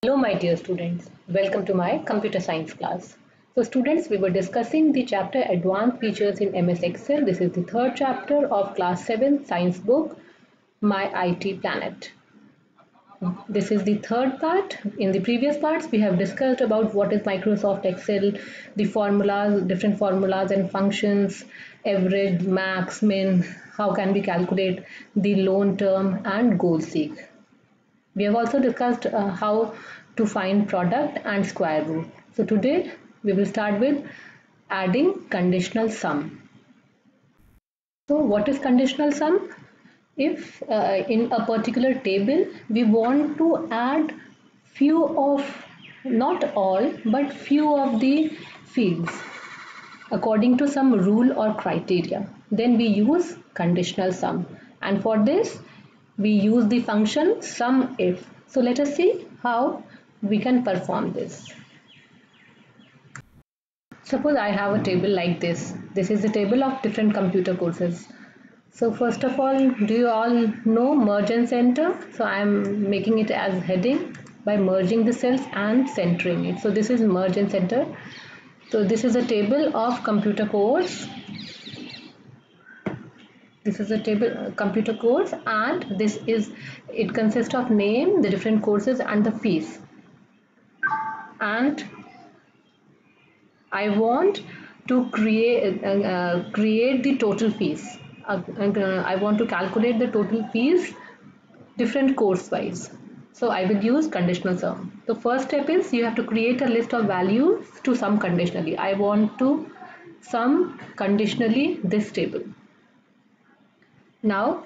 Hello my dear students, welcome to my computer science class. So students, we were discussing the chapter Advanced Features in MS Excel. This is the third chapter of class 7 science book, My IT Planet. This is the third part. In the previous parts, we have discussed about what is Microsoft Excel, the formulas, different formulas and functions, average, max, min, how can we calculate the loan term and goal seek. We have also discussed how to find product and square root. So today we will start with adding conditional sum. So what is conditional sum? If in a particular table we want to add few of, not all, but few of the fields according to some rule or criteria, then we use conditional sum, and for this we use the function sum if. So let us see how we can perform this. Suppose I have a table like this. This is a table of different computer courses. So first of all, do you all know merge and center? So I am making it as heading by merging the cells and centering it. So this is merge and center. So this is a table of computer course. This is a table computer course, and it consists of name, the different courses and the fees. And I want to create the total fees. I want to calculate the total fees different course wise. So I will use conditional sum. The first step is you have to create a list of values to sum conditionally. I want to sum conditionally this table. Now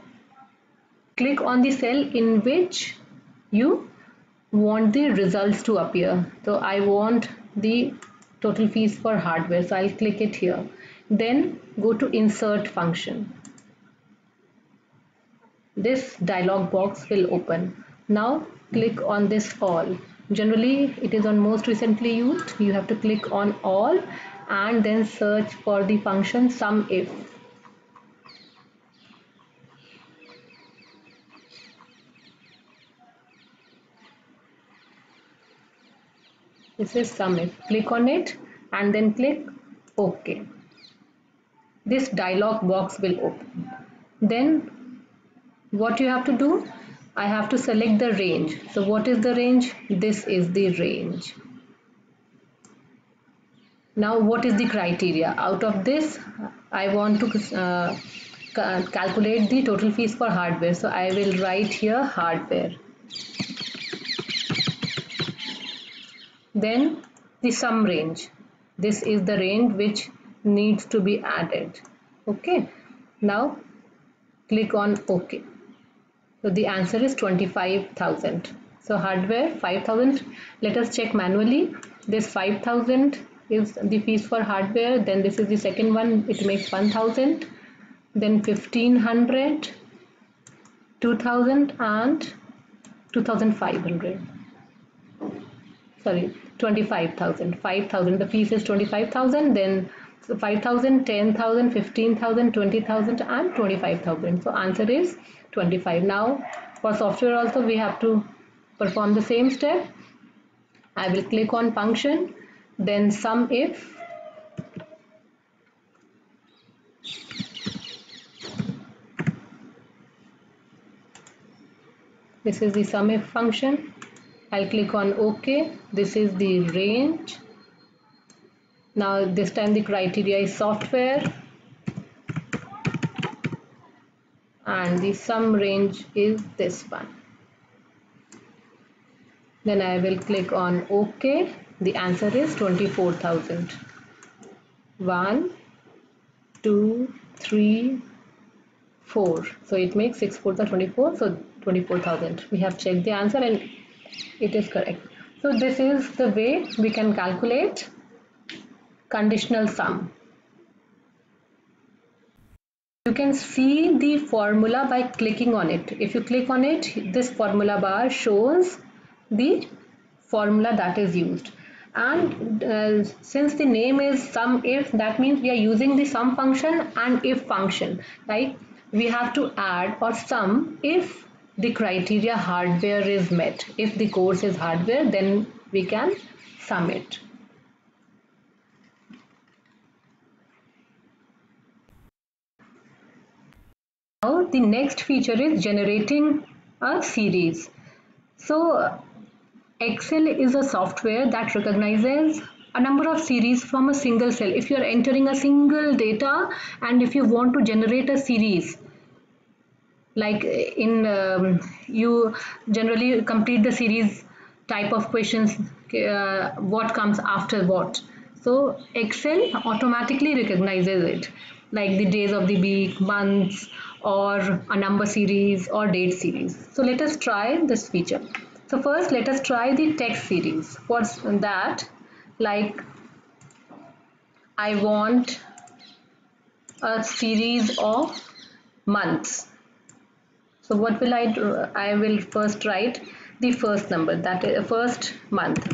click on the cell in which you want the results to appear. So I want the total fees for hardware, so I'll click it here. Then go to insert function. This dialog box will open. Now click on this all. Generally it is on most recently used. You have to click on all and then search for the function sum if. This is sum if. Click on it and then click OK. This dialog box will open. Then what you have to do? I have to select the range. So what is the range? This is the range. Now what is the criteria? Out of this I want to calculate the total fees for hardware. So I will write here hardware. Then the sum range. This is the range which needs to be added. Okay. Now click on OK. So the answer is 25,000. So hardware 5,000. Let us check manually. This 5,000 is the fees for hardware. Then this is the second one. It makes 1,000. Then 1,500, 2,000 and 2,500. Sorry, 25,000. 5,000. The fees is 25,000. Then 5,000, 10,000, 15,000, 20,000 and 25,000. So answer is 25. Now for software also we have to perform the same step. I will click on function, then sum if. This is the sum if function. I'll click on OK. This is the range. Now this time the criteria is software, and the sum range is this one. Then I will click on OK. The answer is 24,000. 1, 2, 3, 4. So it makes 6 4 24. So 24,000. We have checked the answer and it is correct. So this is the way we can calculate conditional sum. You can see the formula by clicking on it. If you click on it, this formula bar shows the formula that is used. And since the name is sum if, that means we are using the sum function and if function, right? We have to add or sum if the criteria hardware is met. If the course is hardware, then we can submit. Now the next feature is generating a series. So Excel is a software that recognizes a number of series from a single cell. If you are entering a single data and if you want to generate a series, like in you generally complete the series type of questions, what comes after what. So Excel automatically recognizes it, like the days of the week, months, or a number series or date series. So let us try this feature. So first let us try the text series. What's that? Like I want a series of months. So what will I do? I will first write the first number, that is first month,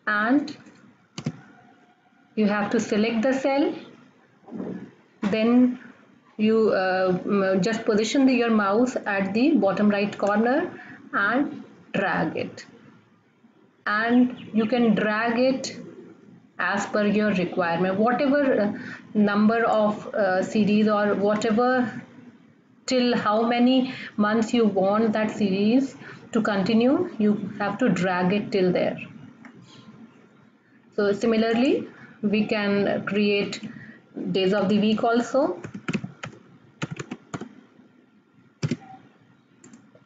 and you have to select the cell. Then you just position your mouse at the bottom right corner and drag it, and you can drag it as per your requirement, whatever number of series or whatever, till how many months you want that series to continue, you have to drag it till there. So similarly we can create days of the week also.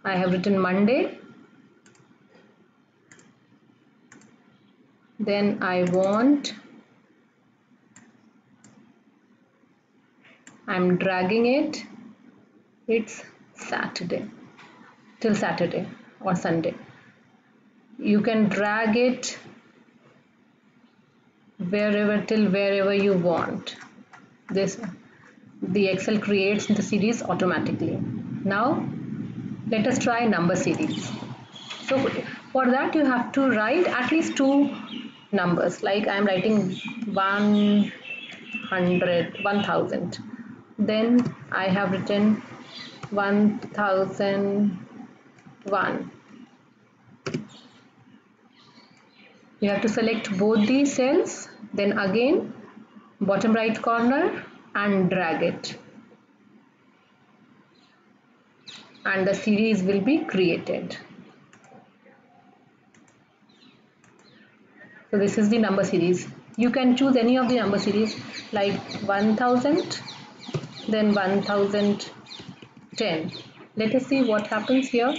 I have written Monday, then I'm dragging it, it's Saturday, till Saturday or Sunday. You can drag it wherever till wherever you want. The Excel creates the series automatically. Now let us try number series. So for that you have to write at least two numbers, like I am writing 1000, then I have written 1001. You have to select both these cells, then again bottom right corner and drag it, and the series will be created. So this is the number series. You can choose any of the number series, like 1000, then 1010. Let us see what happens here.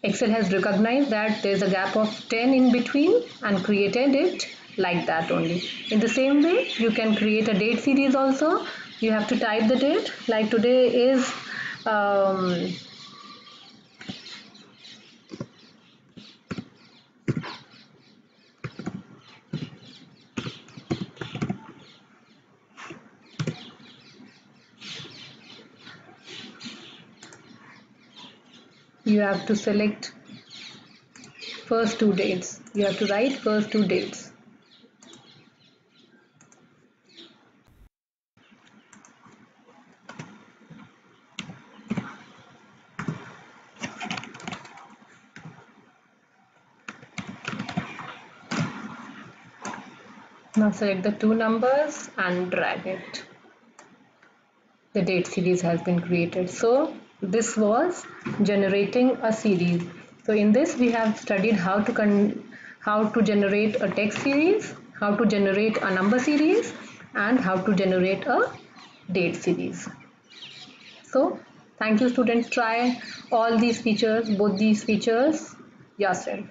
Excel has recognized that there is a gap of 10 in between and created it like that only. In the same way, you can create a date series also. You have to type the date, like today is you have to select first two dates. You have to write first two dates. Now select the two numbers and drag it. The date series has been created. So this was generating a series. So in this we have studied how to generate a text series, how to generate a number series, and how to generate a date series. So thank you students, try all these features, both these features yourself.